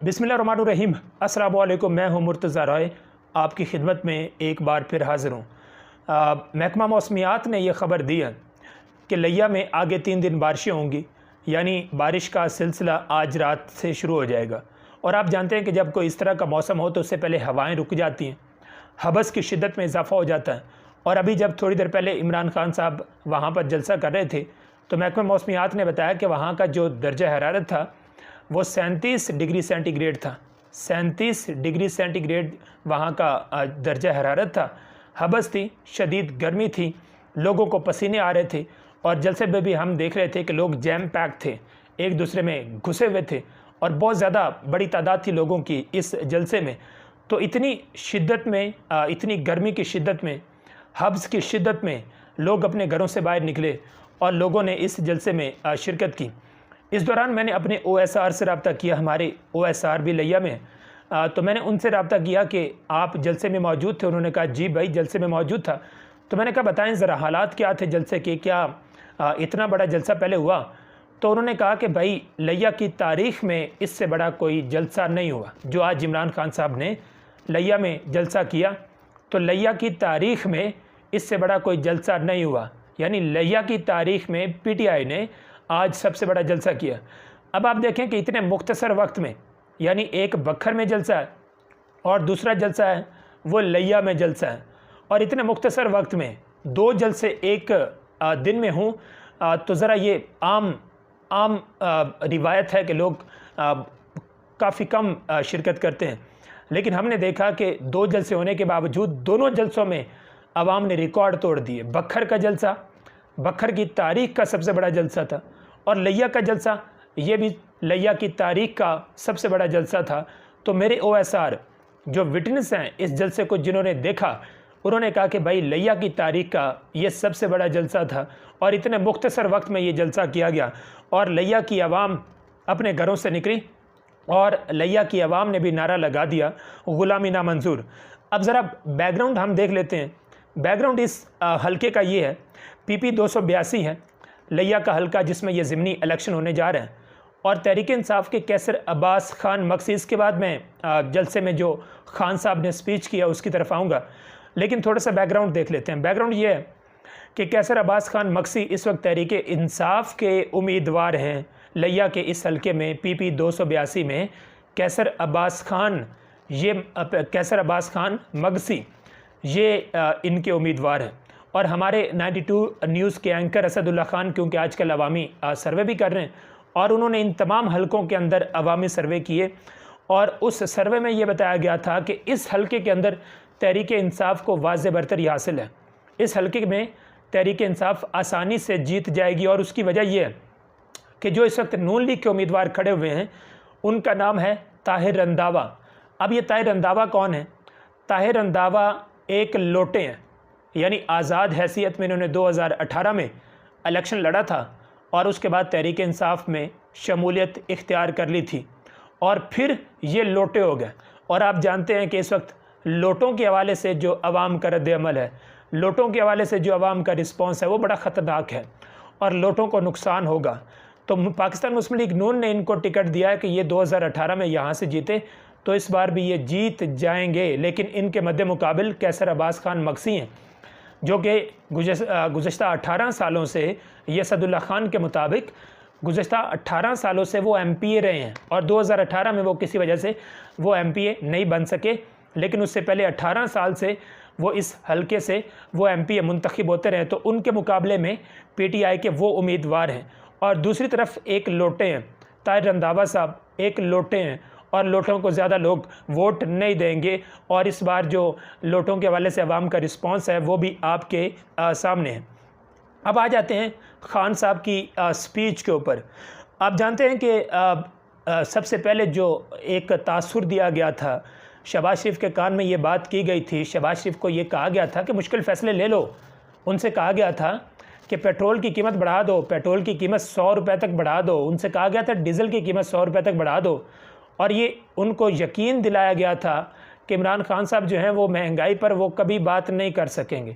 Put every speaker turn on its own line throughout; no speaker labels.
बिस्मिल्लाहिर्रहमानिर्रहीम। अस्सलाम वालेकुम। मैं हूं मुर्तज़ा राय, आपकी खिदमत में एक बार फिर हाज़िर हूँ। महकमा मौसमियात ने यह ख़बर दी है कि लिया में आगे 3 दिन बारिशें होंगी, यानी बारिश का सिलसिला आज रात से शुरू हो जाएगा। और आप जानते हैं कि जब कोई इस तरह का मौसम हो तो उससे पहले हवाएँ रुक जाती हैं, हबस की शिद्दत में इजाफ़ा हो जाता है। और अभी जब थोड़ी देर पहले इमरान खान साहब वहाँ पर जलसा कर रहे थे तो महकमा मौसमियात ने बताया कि वहाँ का जो दर्जा हरारत था वो 37 डिग्री सेंटीग्रेड था। 37 डिग्री सेंटीग्रेड वहाँ का दर्जा हरारत था। हबस थी, शदीद गर्मी थी, लोगों को पसीने आ रहे थे। और जलसे में भी हम देख रहे थे कि लोग जैम पैक थे, एक दूसरे में घुसे हुए थे और बहुत ज़्यादा बड़ी तादाद थी लोगों की इस जलसे में। तो इतनी शिद्दत में, इतनी गर्मी की शिद्दत में, हब्स की शिद्दत में लोग अपने घरों से बाहर निकले और लोगों ने इस जलसे में शिरकत की। इस दौरान मैंने अपने OSR से रब्ता किया, हमारे OSR भी लिया में। तो मैंने उनसे रब्ता किया कि आप जलसे में मौजूद थे। उन्होंने कहा जी भाई, जलसे में मौजूद था। तो मैंने कहा बताएं ज़रा हालात क्या थे जलसे के, क्या इतना बड़ा जलसा पहले हुआ? तो उन्होंने कहा कि भाई लिया की तारीख़ में इससे बड़ा कोई जलसा नहीं हुआ जो आज इमरान खान साहब ने लिया में जलसा किया। तो लिया की तारीख़ में इससे बड़ा कोई जलसा नहीं हुआ, यानी लिया की तारीख़ में PTI ने आज सबसे बड़ा जलसा किया। अब आप देखें कि इतने मुख्तसर वक्त में, यानी एक बखर में जलसा है और दूसरा जलसा है वो लिया में जलसा है, और इतने मुख्तसर वक्त में 2 जलसे एक दिन में हों, तो ज़रा ये आम रिवायत है कि लोग काफ़ी कम शिरकत करते हैं। लेकिन हमने देखा कि 2 जलसे होने के बावजूद दोनों जलसों में आवाम ने रिकॉर्ड तोड़ दिए। बखर का जलसा बखर की तारीख़ का सबसे बड़ा जलसा था, और लिया का जलसा ये भी लिया की तारीख़ का सबसे बड़ा जलसा था। तो मेरे OSR जो विटनेस हैं इस जलसे को, जिन्होंने देखा, उन्होंने कहा कि भाई लिया की तारीख़ का ये सबसे बड़ा जलसा था और इतने मुख्तसर वक्त में ये जलसा किया गया। और लिया की आवाम अपने घरों से निकली और लिया की आवाम ने भी नारा लगा दिया, ग़ुलामी ना मंजूर। अब ज़रा बैकग्राउंड हम देख लेते हैं। बैकग्राउंड इस हलके का ये है, PP 282 है लिया का हलका, जिसमें ये ज़िमनी इलेक्शन होने जा रहे हैं। और तहरीक इंसाफ के कैसर अब्बास खान मक्सी, इसके बाद मैं जलसे में जो खान साहब ने स्पीच किया उसकी तरफ आऊँगा, लेकिन थोड़ा सा बैकग्राउंड देख लेते हैं। बैकग्राउंड ये है कि कैसर अब्बास खान मक्सी इस वक्त तहरीक इंसाफ के उम्मीदवार हैं लिया के इस हलके में। PP 282 में कैसर अब्बास खान मक्सी ये इनके उम्मीदवार हैं। और हमारे 92 न्यूज़ के एंकर असदुल्ला खान, क्योंकि आजकल अवामी सर्वे भी कर रहे हैं, और उन्होंने इन तमाम हलकों के अंदर अवामी सर्वे किए, और उस सर्वे में ये बताया गया था कि इस हलके के अंदर तहरीक इंसाफ को वाज़े बरतरी हासिल है। इस हलके में तहरीक इंसाफ आसानी से जीत जाएगी। और उसकी वजह यह है कि जो इस वक्त नून लीग के उम्मीदवार खड़े हुए हैं उनका नाम है ताहिर रंधावा। अब ये ताहिर रंधावा कौन है? ताहिर रंधावा एक लोटे हैं, यानी आज़ाद हैसियत में इन्होंने 2018 में इलेक्शन लड़ा था और उसके बाद तहरीक इंसाफ में शमूलियत इख्तियार कर ली थी, और फिर ये लोटे हो गए। और आप जानते हैं कि इस वक्त लोटों के हवाले से जो अवाम का रद्द-ए-अमल है, लोटों के हवाले से जो अवाम का रिस्पॉन्स है वो बड़ा ख़तरनाक है और लोटों को नुकसान होगा। तो पाकिस्तान मुस्लिम लीग नून ने इनको टिकट दिया है कि ये 2018 में यहाँ से जीते, तो इस बार भी ये जीत जाएंगे। लेकिन इनके मद्दे मुकाबिल कैसर अब्बास खान मक्सी हैं, जो कि गुज़श्ता 18 सालों से, ये असदुल्ला खान के मुताबिक गुज़श्ता 18 सालों से वो MPA रहे हैं, और 2018 में वो किसी वजह से वो MPA नहीं बन सके। लेकिन उससे पहले 18 साल से वो इस हलके से वो MPA मुंतखब होते रहे, तो उनके मुकाबले में PTI के वो उम्मीदवार हैं। और दूसरी तरफ एक लोटे हैं, ताहिर रंधावा साहब एक लोटे हैं, और लोटों को ज़्यादा लोग वोट नहीं देंगे। और इस बार जो लोटों के हवाले से अवाम का रिस्पॉन्स है वो भी आपके सामने है। अब आ जाते हैं खान साहब की स्पीच के ऊपर। आप जानते हैं कि सबसे पहले जो एक तासुर दिया गया था, शहबाज शरीफ के कान में ये बात की गई थी। शहबाज शरीफ को ये कहा गया था कि मुश्किल फ़ैसले ले लो। उनसे कहा गया था कि पेट्रोल की कीमत बढ़ा दो, पेट्रोल की कीमत 100 रुपये तक बढ़ा दो। उनसे कहा गया था डीज़ल की कीमत 100 रुपये तक बढ़ा दो। और ये उनको यकीन दिलाया गया था कि इमरान खान साहब जो हैं वो महंगाई पर वो कभी बात नहीं कर सकेंगे।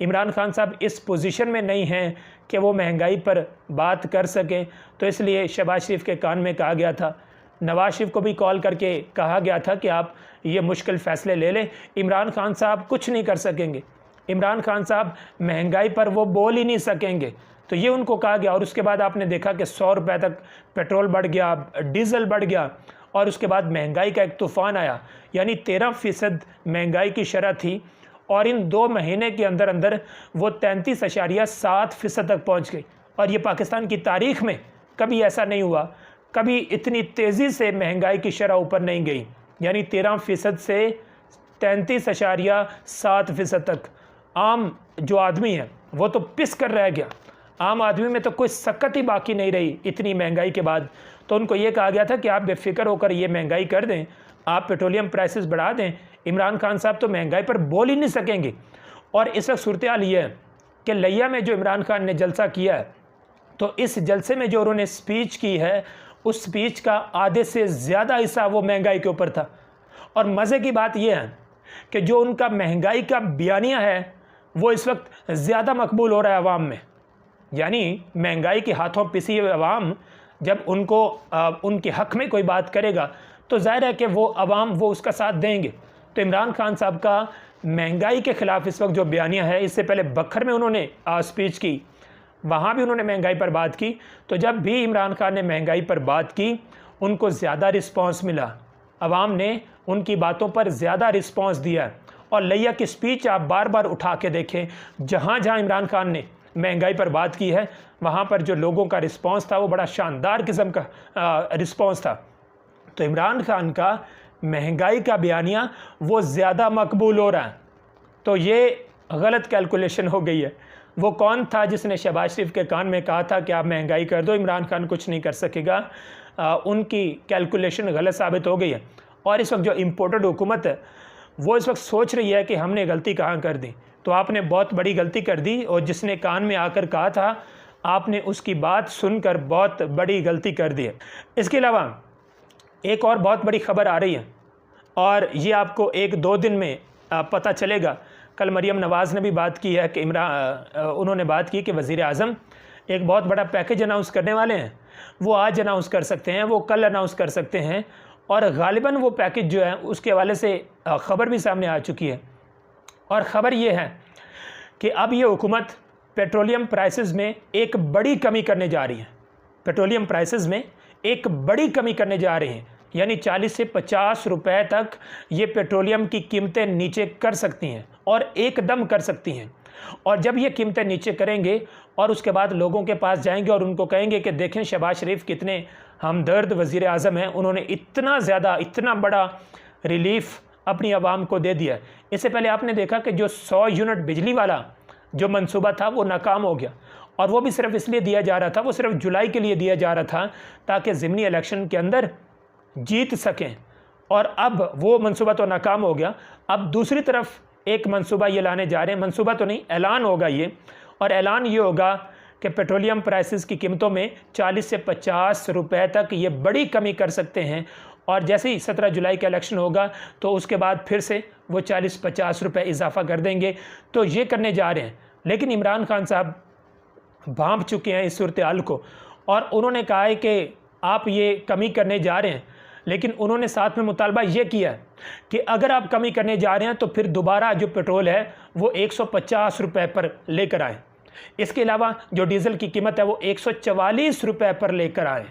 इमरान खान साहब इस पोजीशन में नहीं हैं कि वो महंगाई पर बात कर सकें, तो इसलिए शहबाज शरीफ के कान में कहा गया था नवाज शरीफ को भी कॉल करके कहा गया था कि आप ये मुश्किल फ़ैसले ले लें, इमरान खान साहब कुछ नहीं कर सकेंगे, इमरान खान साहब महंगाई पर वो बोल ही नहीं सकेंगे। तो ये उनको कहा गया। और उसके बाद आपने देखा कि 100 रुपये तक पेट्रोल बढ़ गया, डीज़ल बढ़ गया, और उसके बाद महंगाई का एक तूफ़ान आया, यानी 13% महंगाई की शरह थी, और इन 2 महीने के अंदर अंदर वो 33.7% तक पहुंच गई। और ये पाकिस्तान की तारीख़ में कभी ऐसा नहीं हुआ, कभी इतनी तेज़ी से महंगाई की शरह ऊपर नहीं गई, यानी 13% से 33.7% तक। आम जो आदमी है वो तो पिस कर रह गया, आम आदमी में तो कोई सकत ही बाकी नहीं रही इतनी महंगाई के बाद। तो उनको ये कहा गया था कि आप बेफिक्र होकर ये महंगाई कर दें, आप पेट्रोलियम प्राइसेस बढ़ा दें, इमरान खान साहब तो महंगाई पर बोल ही नहीं सकेंगे। और इस वक्त सूरत हाल ये है कि लिया में जो इमरान खान ने जलसा किया है, तो इस जलसे में जो उन्होंने स्पीच की है, उस स्पीच का आधे से ज़्यादा हिस्सा वो महंगाई के ऊपर था। और मज़े की बात यह है कि जो उनका महंगाई का बयानिया है वो इस वक्त ज़्यादा मकबूल हो रहा है अवाम में। यानी महंगाई के हाथों पिसी हुई अवाम जब उनको उनके हक़ में कोई बात करेगा तो ज़ाहिर है कि वो अवाम वो उसका साथ देंगे। तो इमरान खान साहब का महंगाई के ख़िलाफ़ इस वक्त जो बयानिया है, इससे पहले बखर में उन्होंने स्पीच की, वहाँ भी उन्होंने महंगाई पर बात की। तो जब भी इमरान खान ने महंगाई पर बात की उनको ज़्यादा रिस्पॉन्स मिला, अवाम ने उनकी बातों पर ज़्यादा रिस्पॉन्स दिया। और लिया की स्पीच आप बार बार उठा के देखें, जहाँ जहाँ इमरान खान ने महंगाई पर बात की है वहाँ पर जो लोगों का रिस्पॉन्स था वो बड़ा शानदार किस्म का रिस्पॉन्स था। तो इमरान खान का महंगाई का बयानिया वो ज़्यादा मकबूल हो रहा है। तो ये गलत कैलकुलेशन हो गई है। वो कौन था जिसने शहबाज शरीफ के कान में कहा था कि आप महंगाई कर दो, इमरान खान कुछ नहीं कर सकेगा? उनकी कैलकुलेशन गलत साबित हो गई है। और इस वक्त जो इम्पोर्टेड हुकूमत है वो इस वक्त सोच रही है कि हमने गलती कहाँ कर दी। तो आपने बहुत बड़ी गलती कर दी, और जिसने कान में आकर कहा था आपने उसकी बात सुनकर बहुत बड़ी गलती कर दी है। इसके अलावा एक और बहुत बड़ी खबर आ रही है, और ये आपको 1-2 दिन में पता चलेगा। कल मरीम नवाज़ ने भी बात की है कि उन्होंने बात की कि वज़ीर आज़म एक बहुत बड़ा पैकेज अनाउंस करने वाले हैं। वो आज अनाउंस कर सकते हैं, वो कल अनाउंस कर सकते हैं, और ग़ालिबन वो पैकेज जो है उसके हवाले से ख़बर भी सामने आ चुकी है। और ख़बर ये है कि अब ये हुकूमत पेट्रोलियम प्राइसेस में एक बड़ी कमी करने जा रही है। पेट्रोलियम प्राइसेस में एक बड़ी कमी करने जा रही हैं, यानी 40 से 50 रुपए तक ये पेट्रोलियम की कीमतें नीचे कर सकती हैं, और एकदम कर सकती हैं। और जब ये कीमतें नीचे करेंगे और उसके बाद लोगों के पास जाएंगे और उनको कहेंगे कि देखें शहबाज शरीफ कितने हमदर्द वज़ीर आज़म हैं, उन्होंने इतना ज़्यादा इतना बड़ा रिलीफ़ अपनी आवाम को दे दिया। इससे पहले आपने देखा कि जो 100 यूनिट बिजली वाला जो मंसूबा था वो नाकाम हो गया, और वो भी सिर्फ इसलिए दिया जा रहा था, वो सिर्फ जुलाई के लिए दिया जा रहा था ताकि ज़िमनी इलेक्शन के अंदर जीत सकें। और अब वो मंसूबा तो नाकाम हो गया। अब दूसरी तरफ एक मंसूबा ये लाने जा रहे हैं, मंसूबा तो नहीं, ऐलान होगा ये, और ऐलान ये होगा कि पेट्रोलियम प्राइसेस की कीमतों में 40 से 50 रुपए तक ये बड़ी कमी कर सकते हैं। और जैसे ही 17 जुलाई का इलेक्शन होगा तो उसके बाद फिर से वो 40-50 रुपए इजाफा कर देंगे। तो ये करने जा रहे हैं। लेकिन इमरान खान साहब भांप चुके हैं इस सूरत हाल को, और उन्होंने कहा है कि आप ये कमी करने जा रहे हैं, लेकिन उन्होंने साथ में मुतालबा ये किया कि अगर आप कमी करने जा रहे हैं तो फिर दोबारा जो पेट्रोल है वो 150 रुपए पर लेकर आएँ। इसके अलावा जो डीज़ल की कीमत है वो 144 रुपए पर लेकर आए।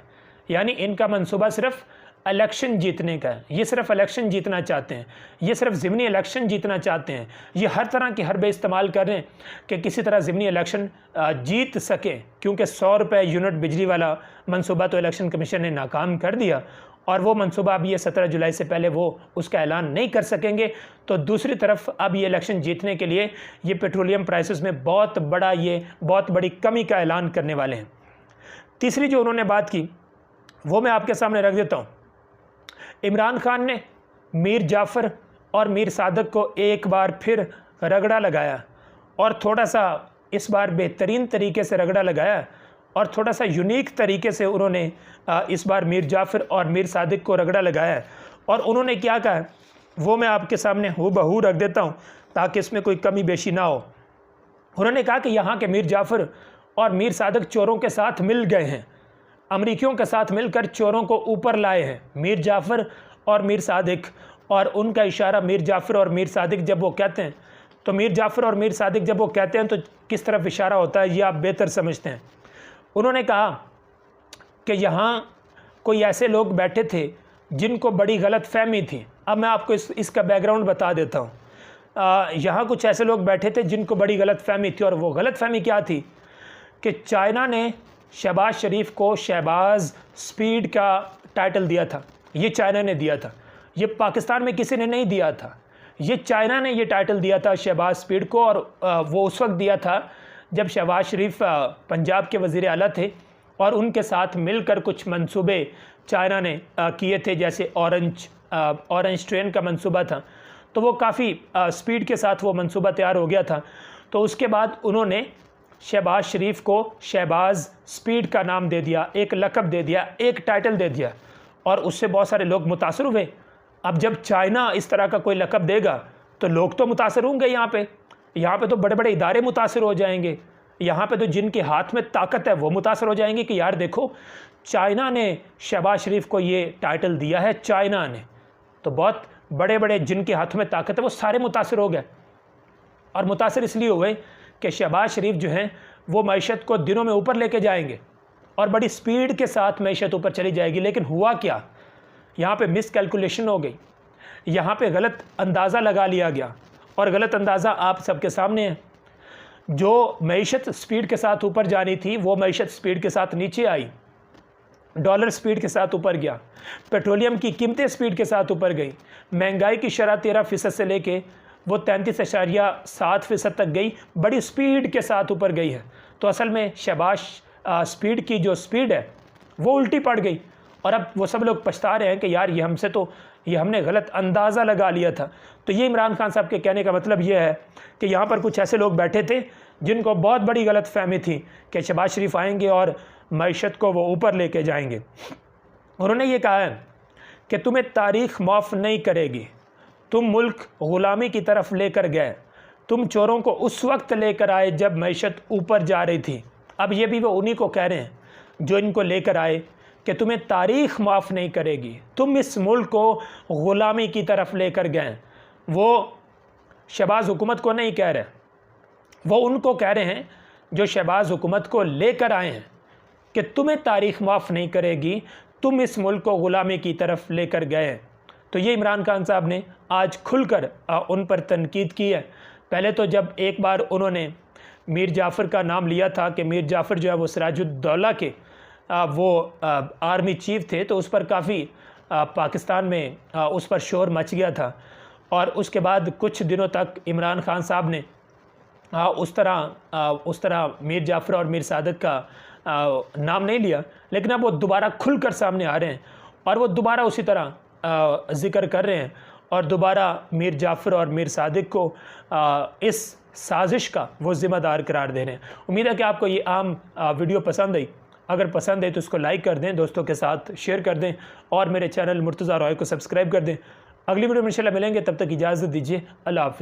यानी इनका मंसूबा सिर्फ इलेक्शन जीतने का है। ये सिर्फ इलेक्शन जीतना चाहते हैं, ये सिर्फ ज़िमनी इलेक्शन जीतना चाहते हैं। ये हर तरह के हरबे इस्तेमाल कर रहे हैं कि किसी तरह ज़िमनी इलेक्शन जीत सके, क्योंकि 100 रुपये यूनिट बिजली वाला मंसूबा तो इलेक्शन कमीशन ने नाकाम कर दिया, और वो मंसूबा अब ये 17 जुलाई से पहले वो उसका ऐलान नहीं कर सकेंगे। तो दूसरी तरफ अब ये इलेक्शन जीतने के लिए ये पेट्रोलियम प्राइसेस में बहुत बड़ी कमी का ऐलान करने वाले हैं। तीसरी जो उन्होंने बात की वो मैं आपके सामने रख देता हूँ। इमरान खान ने मीर जाफ़र और मीर सादक को एक बार फिर रगड़ा लगाया, और थोड़ा सा इस बार बेहतरीन तरीके से रगड़ा लगाया, और थोड़ा सा यूनिक तरीके से उन्होंने इस बार मीर जाफ़र और मीर सादिक को रगड़ा लगाया। और उन्होंने क्या कहा वो मैं आपके सामने हूबहू रख देता हूँ ताकि इसमें कोई कमी बेशी ना हो। उन्होंने कहा कि यहाँ के मीर जाफ़र और मीर सादिक चोरों के साथ मिल गए हैं। अमरीकियों के साथ मिलकर चोरों को ऊपर लाए हैं, मीर जाफ़र और मीर सादिक। और उनका इशारा मीर जाफ़र और मीर सादिक जब वो कहते हैं, तो मीर जाफ़र और मीर सादिक जब वो कहते हैं तो किस तरफ इशारा होता है ये आप बेहतर समझते हैं। उन्होंने कहा कि यहाँ कोई ऐसे लोग बैठे थे जिनको बड़ी गलत फहमी थी। अब मैं आपको इसका बैकग्राउंड बता देता हूँ। यहाँ कुछ ऐसे लोग बैठे थे जिनको बड़ी गलत फहमी थी, और वो गलत फहमी क्या थी कि चाइना ने शहबाज शरीफ को शहबाज स्पीड का टाइटल दिया था। ये चाइना ने दिया था, ये पाकिस्तान में किसी ने नहीं दिया था, ये चाइना ने ये टाइटल दिया था शहबाज स्पीड को। और वो उस वक्त दिया था जब शहबाज शरीफ पंजाब के वज़ीर आला थे और उनके साथ मिलकर कुछ मंसूबे चाइना ने किए थे, जैसे ऑरेंज ट्रेन का मंसूबा था। तो वो काफ़ी स्पीड के साथ वो मंसूबा तैयार हो गया था। तो उसके बाद उन्होंने शहबाज शरीफ को शहबाज स्पीड का नाम दे दिया, एक लक़ब दे दिया, एक टाइटल दे दिया, और उससे बहुत सारे लोग मुतासर हुए। अब जब चाइना इस तरह का कोई लक़ब देगा तो लोग तो मुतासर होंगे। यहाँ पे तो बड़े बड़े इदारे मुतासर हो जाएंगे, यहाँ पे तो जिनके हाथ में ताकत है वो मुतासर हो जाएंगे कि यार देखो चाइना ने शहबाज शरीफ को ये टाइटल दिया है, चाइना ने। तो बहुत बड़े बड़े जिनके हाथ में ताकत है वो सारे मुतासर हो गए, और मुतासर इसलिए हुए कि शहबाज शरीफ जो हैं वो मईशत को दिनों में ऊपर लेके जाएंगे और बड़ी स्पीड के साथ मईशत ऊपर चली जाएगी। लेकिन हुआ क्या, यहाँ पे मिस कैलकुलेशन हो गई, यहाँ पे गलत अंदाज़ा लगा लिया गया, और गलत अंदाज़ा आप सबके सामने है। जो मईशत स्पीड के साथ ऊपर जानी थी वो मईशत स्पीड के साथ नीचे आई, डॉलर स्पीड के साथ ऊपर गया, पेट्रोलियम की कीमतें स्पीड के साथ ऊपर गई, महंगाई की शरह 13% से लेके वो 33.7% तक गई, बड़ी स्पीड के साथ ऊपर गई है। तो असल में शहबाज स्पीड की जो स्पीड है वो उल्टी पड़ गई, और अब वो सब लोग पछता रहे हैं कि यार ये हमने गलत अंदाज़ा लगा लिया था। तो ये इमरान खान साहब के कहने का मतलब ये है कि यहाँ पर कुछ ऐसे लोग बैठे थे जिनको बहुत बड़ी गलत फहमी थी कि शहबाज शरीफ आएंगे और मईशत को वो ऊपर लेके जाएंगे। उन्होंने ये कहा है कि तुम्हें तारीख़ माफ़ नहीं करेगी, तुम मुल्क ग़ुलामी की तरफ लेकर गए, तुम चोरों को उस वक्त लेकर आए जब मईशत ऊपर जा रही थी। अब ये भी वो उन्हीं को कह रहे हैं जो इनको लेकर आए कि तुम्हें तारीख़ माफ़ नहीं करेगी, तुम इस मुल्क को ग़ुलामी की तरफ लेकर गए। वो शहबाज हुकूमत को नहीं कह रहे, वो उनको कह रहे हैं जो शहबाज हुकूमत को लेकर आए हैं कि तुम्हें तारीख़ माफ़ नहीं करेगी, तुम इस मुल्क को ग़ुलामी की तरफ लेकर गए। तो ये इमरान खान साहब ने आज खुलकर उन पर तनकीद की है। पहले तो जब एक बार उन्होंने मीर जाफ़र का नाम लिया था कि मीर जाफ़र जो है वो सिराजुद्दौला के वो आर्मी चीफ थे, तो उस पर काफ़ी पाकिस्तान में उस पर शोर मच गया था। और उसके बाद कुछ दिनों तक इमरान खान साहब ने उस तरह मीर जाफ़र और मीर सादिक का नाम नहीं लिया। लेकिन अब वो दोबारा खुलकर सामने आ रहे हैं और वो दोबारा उसी तरह ज़िक्र कर रहे हैं, और दोबारा मीर जाफ़र और मीर सादिक को इस साजिश का वो ज़िम्मेदार करार दे रहे हैं। उम्मीद है कि आपको ये आम वीडियो पसंद आई। अगर पसंद है तो इसको लाइक कर दें, दोस्तों के साथ शेयर कर दें, और मेरे चैनल मुर्तज़ा रॉय को सब्सक्राइब कर दें। अगली वीडियो में इंशाल्लाह मिलेंगे, तब तक इजाज़त दीजिए। अल्लाह हाफ़िज़।